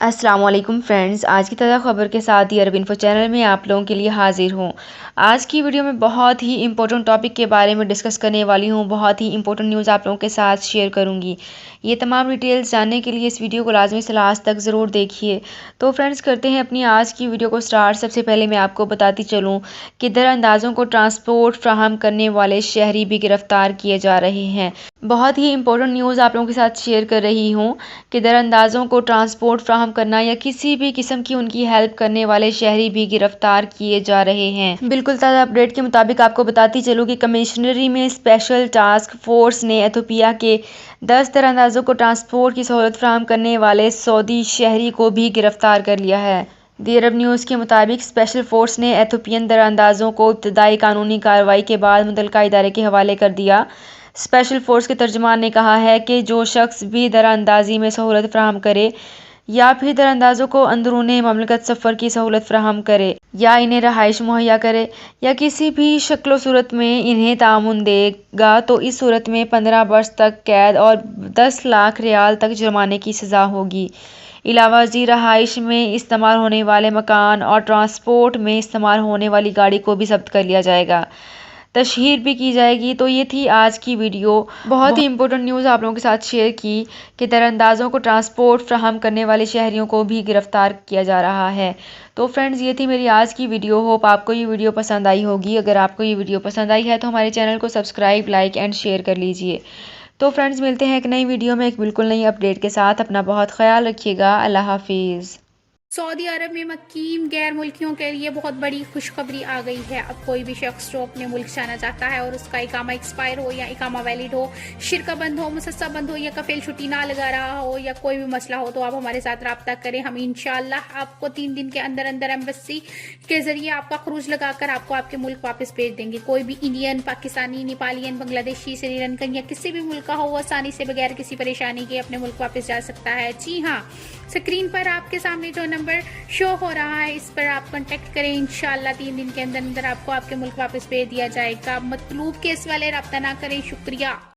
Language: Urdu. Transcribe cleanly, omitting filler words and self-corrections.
السلام علیکم فرینڈز، آج کی تازہ خبر کے ساتھ عرب انفو چینل میں آپ لوگوں کے لیے حاضر ہوں۔ آج کی ویڈیو میں بہت ہی امپورٹنٹ ٹاپک کے بارے میں ڈسکس کرنے والی ہوں، بہت ہی امپورٹنٹ نیوز آپ لوگوں کے ساتھ شیئر کروں گی۔ یہ تمام ڈیٹیلز جاننے کے لیے اس ویڈیو کو لازمی سے لاسٹ تک ضرور دیکھیے۔ تو فرینڈز کرتے ہیں اپنی آج کی ویڈیو کو سٹارٹ۔ سب سے پہلے میں آپ کو بتاتی چلوں کہ در اندازوں کو ٹرانسپورٹ فراہم کرنے والے شہری بھی گرفتار کیے جا رہے ہیں۔ بہت ہی امپورٹنٹ نیوز آپ لوگوں کے ساتھ شیئر کر رہی ہوں کہ در اندازوں کو ٹرانسپورٹ فراہم کرنا یا کسی بھی قسم کی ان کی ہیلپ کرنے والے شہری بھی گرفتار کیے جا رہے ہیں۔ بالکل تازہ اپڈیٹ کے مطابق آپ کو بتاتی چلوں کہ کمشنری میں اسپیشل ٹاسک فورس نے ایتھوپیا کے 10 در اندازوں کو ٹرانسپورٹ کی سہولت فراہم کرنے والے سعودی شہری کو بھی گرفتار کر لیا ہے۔ دی عرب نیوز کے مطابق اسپیشل فورس نے ایتھوپین در اندازوں کو ابتدائی قانونی کارروائی کے بعد متعلقہ ادارے کے حوالے کر دیا۔ اسپیشل فورس کے ترجمان نے کہا ہے کہ جو شخص بھی در اندازی میں سہولت فراہم کرے یا پھر در اندازوں کو اندرون مملکت سفر کی سہولت فراہم کرے یا انہیں رہائش مہیا کرے یا کسی بھی شکل و صورت میں انہیں تعاون دے گا تو اس صورت میں 15 برس تک قید اور 10 لاکھ ریال تک جرمانے کی سزا ہوگی۔ علاوہ ازیں رہائش میں استعمال ہونے والے مکان اور ٹرانسپورٹ میں استعمال ہونے والی گاڑی کو بھی ضبط کر لیا جائے گا، تشہیر بھی کی جائے گی۔ تو یہ تھی آج کی ویڈیو، بہت ہی امپورٹنٹ نیوز آپ لوگوں کے ساتھ شیئر کی کہ در اندازوں کو ٹرانسپورٹ فراہم کرنے والے شہریوں کو بھی گرفتار کیا جا رہا ہے۔ تو فرینڈز یہ تھی میری آج کی ویڈیو، ہوپ آپ کو یہ ویڈیو پسند آئی ہوگی۔ اگر آپ کو یہ ویڈیو پسند آئی ہے تو ہمارے چینل کو سبسکرائب، لائک اینڈ شیئر کر لیجئے۔ تو فرینڈز ملتے ہیں ایک نئی ویڈیو میں ایک بالکل نئی اپڈیٹ کے ساتھ۔ اپنا بہت خیال رکھیے گا۔ اللہ حافظ۔ سعودی عرب میں مقیم غیر ملکیوں کے لیے بہت بڑی خوشخبری آ گئی ہے۔ اب کوئی بھی شخص جو اپنے ملک جانا چاہتا ہے اور اس کا اقامہ ایکسپائر ہو یا اقامہ ویلڈ ہو، شرکہ بند ہو، مسسہ بند ہو یا کفیل چھٹی نہ لگا رہا ہو یا کوئی بھی مسئلہ ہو تو آپ ہمارے ساتھ رابطہ کریں۔ ہم انشاءاللہ آپ کو 3 دن کے اندر اندر ایمبیسی کے ذریعے آپ کا خروج لگا کر آپ کو آپ کے ملک واپس بھیج دیں گے۔ کوئی بھی انڈین، پاکستانی، نیپالین، بنگلہ دیشی، سری لنکن یا کسی بھی ملک کا ہو، وہ آسانی سے بغیر کسی پریشانی کے اپنے ملک واپس جا سکتا ہے۔ جی ہاں، اسکرین پر آپ کے سامنے جو نمبر شو ہو رہا ہے اس پر آپ کانٹیکٹ کریں۔ انشاءاللہ 3 دن کے اندر اندر آپ کو آپ کے ملک واپس بھیج دیا جائے گا۔ مطلوب کیس والے رابطہ نہ کریں۔ شکریہ۔